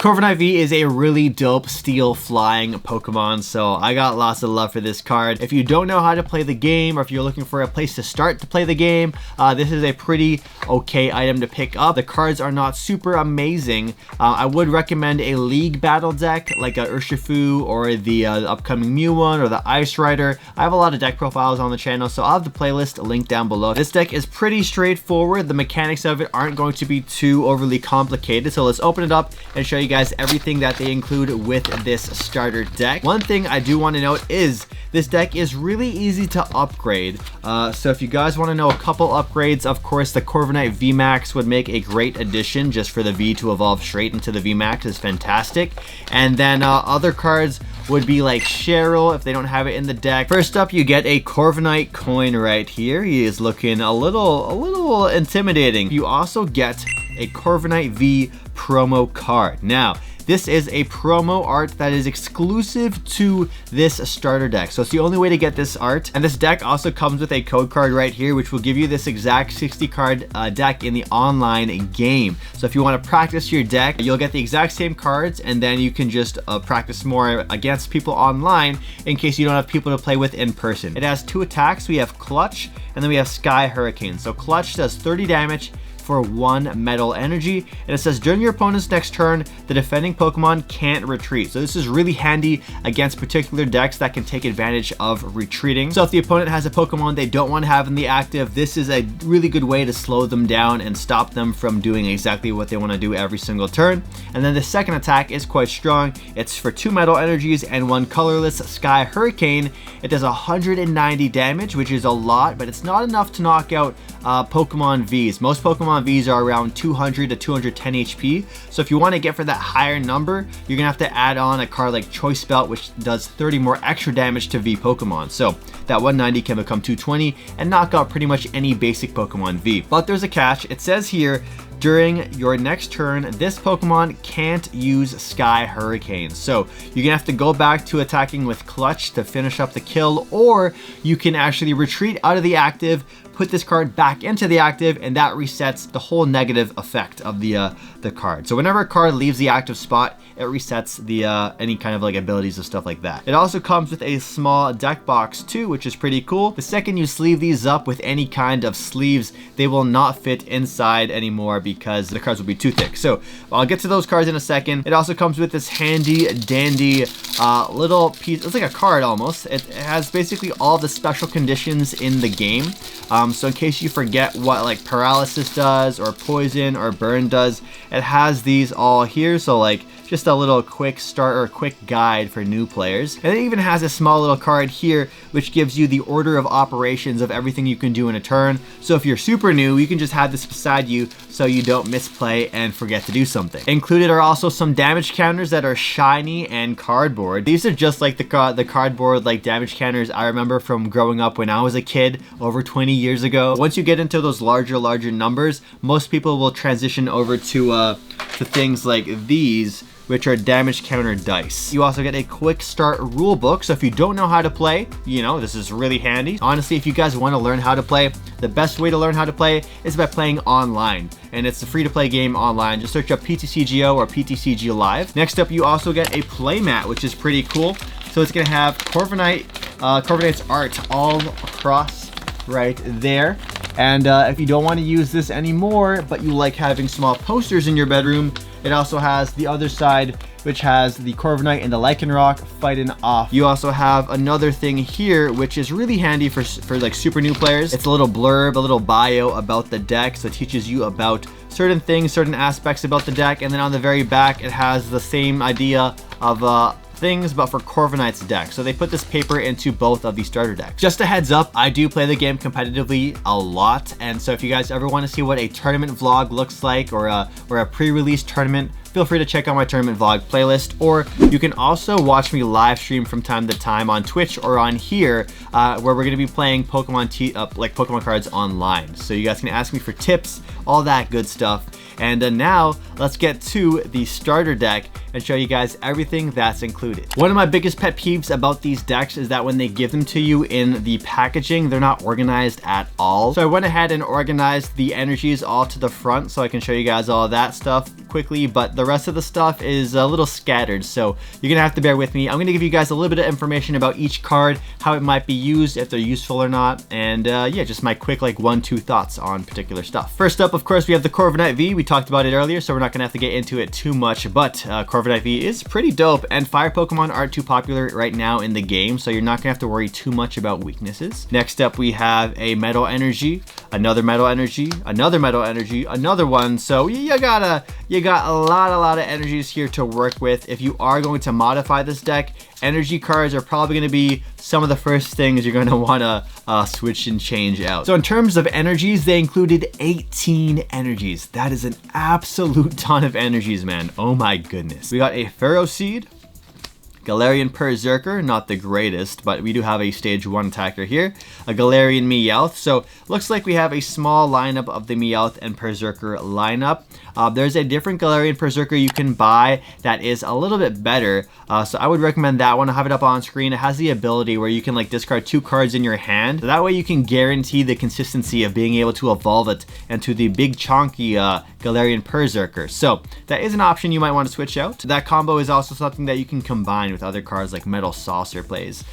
Corviknight V is a really dope steel flying Pokemon, so I got lots of love for this card. If you don't know how to play the game, or if you're looking for a place to start to play the game, this is a pretty okay item to pick up. The cards are not super amazing. I would recommend a League battle deck like a Urshifu or the upcoming Mew one or the Ice Rider. I have a lot of deck profiles on the channel, so I'll have the playlist linked down below. This deck is pretty straightforward. The mechanics of it aren't going to be too overly complicated, so let's open it up and show you guys everything that they include with this starter deck. One thing I do want to note is this deck is really easy to upgrade. So if you guys want to know a couple upgrades, of course the Corviknight VMAX would make a great addition. Just for the V to evolve straight into the VMAX is fantastic. And then other cards would be like Cheryl if they don't have it in the deck. First up, you get a Corviknight coin right here. He is looking a little intimidating. You also get a Corviknight V promo card. Now, this is a promo art that is exclusive to this starter deck. So it's the only way to get this art. And this deck also comes with a code card right here, which will give you this exact 60 card deck in the online game. So if you want to practice your deck, you'll get the exact same cards, and then you can just practice more against people online in case you don't have people to play with in person. It has 2 attacks. We have Clutch, and then we have Sky Hurricane. So Clutch does 30 damage for 1 metal energy, and it says during your opponent's next turn, the defending Pokemon can't retreat. So this is really handy against particular decks that can take advantage of retreating. So if the opponent has a Pokemon they don't want to have in the active, this is a really good way to slow them down and stop them from doing exactly what they want to do every single turn. And then the second attack is quite strong. It's for 2 metal energies and 1 colorless Sky Hurricane. It does 190 damage, which is a lot, but it's not enough to knock out Pokemon Vs. Most Pokemon Vs are around 200 to 210 HP. So if you want to get for that higher number, you're gonna have to add on a card like Choice Belt, which does 30 more extra damage to V Pokemon. So that 190 can become 220 and knock out pretty much any basic Pokemon V. But there's a catch. It says here, during your next turn, this Pokemon can't use Sky Hurricane. So you're gonna have to go back to attacking with Clutch to finish up the kill, or you can actually retreat out of the active, put this card back into the active, and that resets the whole negative effect of the card. So whenever a card leaves the active spot, it resets the any kind of like abilities and stuff like that. It also comes with a small deck box too, which is pretty cool. The second you sleeve these up with any kind of sleeves, they will not fit inside anymore because the cards will be too thick. So I'll get to those cards in a second. It also comes with this handy dandy little piece. It's like a card almost. It has basically all the special conditions in the game. So in case you forget what like paralysis does or poison or burn does, it has these all here. So like just a little quick start or quick guide for new players. And it even has a small little card here which gives you the order of operations of everything you can do in a turn. So if you're super new, you can just have this beside you so you don't misplay and forget to do something. Included are also some damage counters that are shiny and cardboard. These are just like the cardboard like damage counters I remember from growing up when I was a kid over 20 years ago. Once you get into those larger numbers, most people will transition over to things like these, which are damage counter dice. You also get a quick start rule book, so if you don't know how to play, you know, this is really handy. Honestly, if you guys want to learn how to play, the best way to learn how to play is by playing online, and it's a free-to-play game online. Just search up PTCGO or PTCG Live. Next up, you also get a playmat, which is pretty cool. So it's gonna have Corviknight's art all across right there. And if you don't want to use this anymore, but you like having small posters in your bedroom, it also has the other side, which has the Corviknight and the Lycanroc fighting off. You also have another thing here, which is really handy for like super new players. It's a little blurb, a little bio about the deck. So it teaches you about certain things, certain aspects about the deck. And then on the very back, it has the same idea of things, but for Corviknight's deck. So they put this paper into both of these starter decks. Just a heads up, I do play the game competitively a lot, and so if you guys ever want to see what a tournament vlog looks like, or a pre-release tournament, feel free to check out my tournament vlog playlist, or you can also watch me live stream from time to time on Twitch or on here, where we're going to be playing Pokemon cards online. So you guys can ask me for tips, all that good stuff. And now let's get to the starter deck and show you guys everything that's included. One of my biggest pet peeves about these decks is that when they give them to you in the packaging, they're not organized at all. So I went ahead and organized the energies all to the front so I can show you guys all that stuff quickly, but the rest of the stuff is a little scattered, so you're gonna have to bear with me. I'm gonna give you guys a little bit of information about each card, how it might be used, if they're useful or not, and yeah, just my quick like 1-2 thoughts on particular stuff. First up, of course, we have the Corviknight V. We talked about it earlier, so we're not gonna have to get into it too much, but Corviknight V is pretty dope, and fire Pokemon aren't too popular right now in the game, so you're not gonna have to worry too much about weaknesses. Next up, we have a Metal Energy, another Metal Energy, another Metal Energy, another one. So you got a lot of energies here to work with. If you are going to modify this deck, energy cards are probably going to be some of the first things you're going to want to switch and change out. So in terms of energies, they included 18 energies. That is an absolute ton of energies, man. Oh my goodness. We got a Ferroseed, Galarian Berserker, not the greatest, but we do have a stage 1 attacker here. A Galarian Meowth. So looks like we have a small lineup of the Meowth and Berserker lineup. There's a different Galarian Berserker you can buy that is a little bit better. So I would recommend that one. I'll have it up on screen. It has the ability where you can like discard 2 cards in your hand. So that way you can guarantee the consistency of being able to evolve it into the big chonky Galarian Berserker. So that is an option you might want to switch out. That combo is also something that you can combine with other cards like Metal Saucer plays.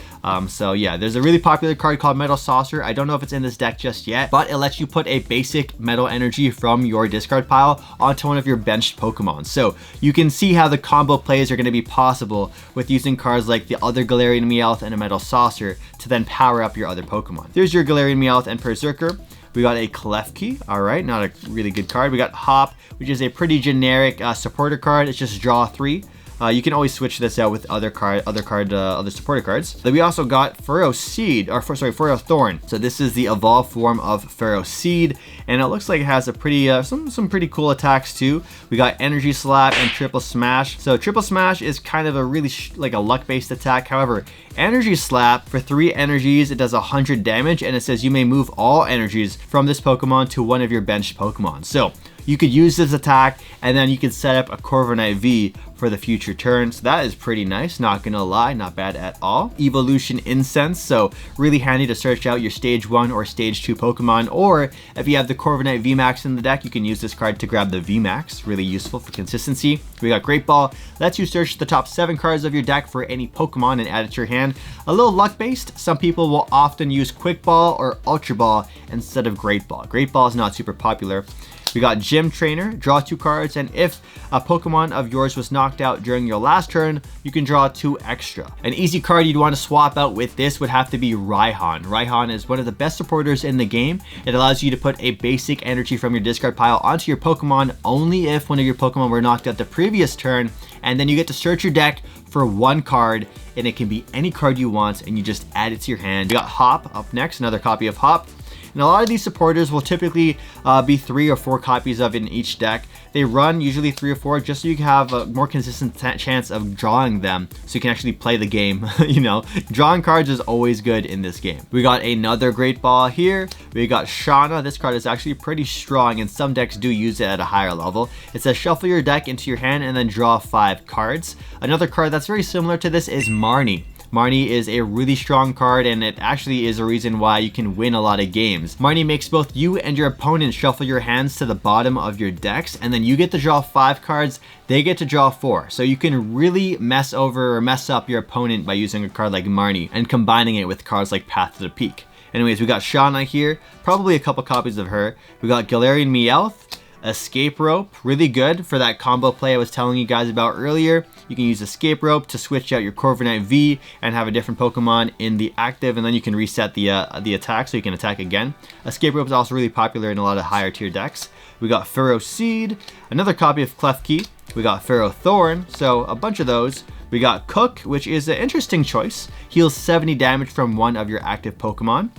So yeah, there's a really popular card called Metal Saucer. I don't know if it's in this deck just yet, but it lets you put a basic Metal Energy from your discard pile onto one of your benched Pokemon. So you can see how the combo plays are going to be possible with using cards like the other Galarian Meowth and a Metal Saucer to then power up your other Pokemon. There's your Galarian Meowth and Berserker. We got a Klefki, all right, not a really good card. We got Hop, which is a pretty generic supporter card. It's just draw 3. You can always switch this out with other supporter cards. Then we also got Ferrothorn. So this is the evolved form of Ferroseed, and it looks like it has a pretty some pretty cool attacks too. We got Energy Slap and Triple Smash. So Triple Smash is kind of a really like a luck-based attack. However, Energy Slap, for 3 energies, it does 100 damage, and it says you may move all energies from this Pokemon to one of your benched Pokemon. So you could use this attack, and then you could set up a Corviknight V for the future turn. So that is pretty nice, not gonna lie, not bad at all. Evolution Incense, so really handy to search out your stage 1 or stage 2 Pokemon, or if you have the Corviknight VMAX in the deck, you can use this card to grab the VMAX, really useful for consistency. We got Great Ball, lets you search the top 7 cards of your deck for any Pokemon and add it to your hand. A little luck based, some people will often use Quick Ball or Ultra Ball instead of Great Ball. Great Ball is not super popular. We got Gym Trainer, draw 2 cards, and if a Pokemon of yours was knocked out during your last turn, you can draw 2 extra. An easy card you'd want to swap out with this would have to be Raihan. Raihan is one of the best supporters in the game. It allows you to put a basic energy from your discard pile onto your Pokemon only if one of your Pokemon were knocked out the previous turn, and then you get to search your deck for 1 card, and it can be any card you want, and you just add it to your hand. We got Hop up next, another copy of Hop. And a lot of these supporters will typically be 3 or 4 copies of in each deck. They run usually 3 or 4 just so you can have a more consistent chance of drawing them, so you can actually play the game. You know, drawing cards is always good in this game. We got another Great Ball here. We got Shauna. This card is actually pretty strong, and some decks do use it at a higher level. It says shuffle your deck into your hand and then draw 5 cards. Another card that's very similar to this is Marnie. Marnie is a really strong card, and it actually is a reason why you can win a lot of games. Marnie makes both you and your opponent shuffle your hands to the bottom of your decks, and then you get to draw 5 cards, they get to draw 4. So you can really mess up your opponent by using a card like Marnie and combining it with cards like Path to the Peak. Anyways, we got Shauna here, probably a couple copies of her. We got Galarian Meowth, Escape Rope, really good for that combo play I was telling you guys about earlier. You can use Escape Rope to switch out your Corviknight V and have a different Pokemon in the active, and then you can reset the attack so you can attack again. Escape Rope is also really popular in a lot of higher tier decks. We got Ferroseed, another copy of Klefki. We got Ferrothorn, so a bunch of those. We got Cook, which is an interesting choice. Heals 70 damage from one of your active Pokemon.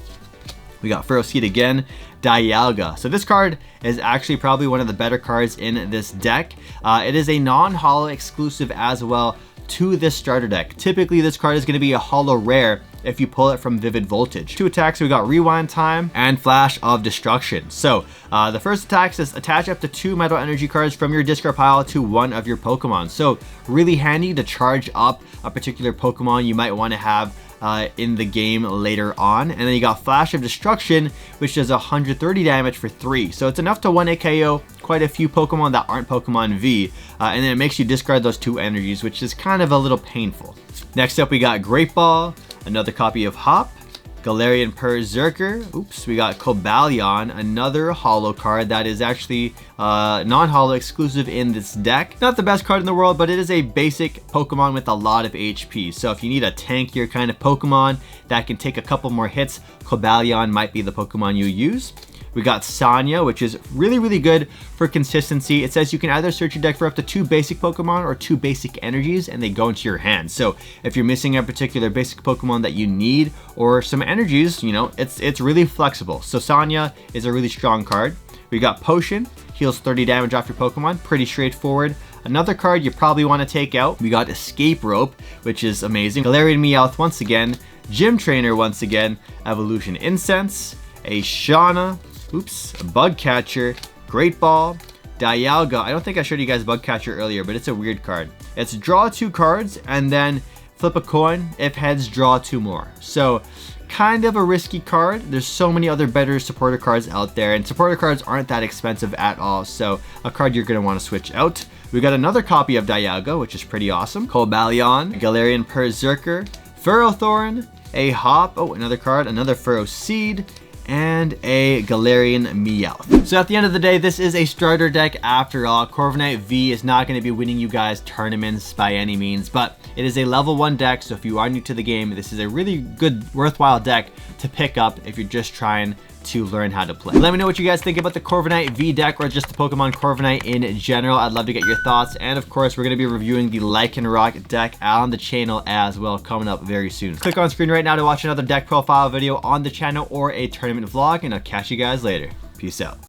We got Ferroseed again, Dialga. So this card is actually probably one of the better cards in this deck. It is a non-holo exclusive as well to this starter deck. Typically this card is going to be a holo rare if you pull it from Vivid Voltage. 2 attacks, we got Rewind Time and Flash of Destruction. So the first attack says attach up to 2 Metal Energy cards from your discard pile to one of your Pokemon. So really handy to charge up a particular Pokemon you might want to have in the game later on. And then you got Flash of Destruction, which does 130 damage for 3. So it's enough to 1-hit KO quite a few Pokemon that aren't Pokemon V. And then it makes you discard those 2 energies, which is kind of a little painful. Next up, we got Great Ball, another copy of Hop, Galarian Berserker. Oops, we got Cobalion, another holo card that is actually non-holo exclusive in this deck. Not the best card in the world, but it is a basic Pokemon with a lot of HP. So if you need a tankier kind of Pokemon that can take a couple more hits, Cobalion might be the Pokemon you use. We got Sanya, which is really, really good for consistency. It says you can either search your deck for up to 2 basic Pokemon or 2 basic energies, and they go into your hand. So if you're missing a particular basic Pokemon that you need or some energies, you know, it's really flexible. So Sanya is a really strong card. We got Potion, heals 30 damage off your Pokemon, pretty straightforward. Another card you probably want to take out, we got Escape Rope, which is amazing. Galarian Meowth once again, Gym Trainer once again, Evolution Incense, a Shauna, oops, a Bug Catcher, Great Ball, Dialga. I don't think I showed you guys Bug Catcher earlier, but it's a weird card. It's draw 2 cards and then flip a coin. If heads, draw 2 more. So kind of a risky card. There's so many other better supporter cards out there, and supporter cards aren't that expensive at all. So a card you're going to want to switch out. We got another copy of Dialga, which is pretty awesome. Cobalion, Galarian Berserker, Ferrothorn, a Hop. Oh, another card, another Furrow Seed, and a Galarian Meowth. So at the end of the day, this is a starter deck after all. Corviknight V is not going to be winning you guys tournaments by any means, but it is a level 1 deck, so if you are new to the game, this is a really good, worthwhile deck to pick up if you're just trying to learn how to play. Let me know what you guys think about the Corviknight V deck or just the Pokemon Corviknight in general. I'd love to get your thoughts. And of course, we're going to be reviewing the Lycanroc deck on the channel as well, coming up very soon. Click on screen right now to watch another deck profile video on the channel or a tournament vlog, and I'll catch you guys later. Peace out.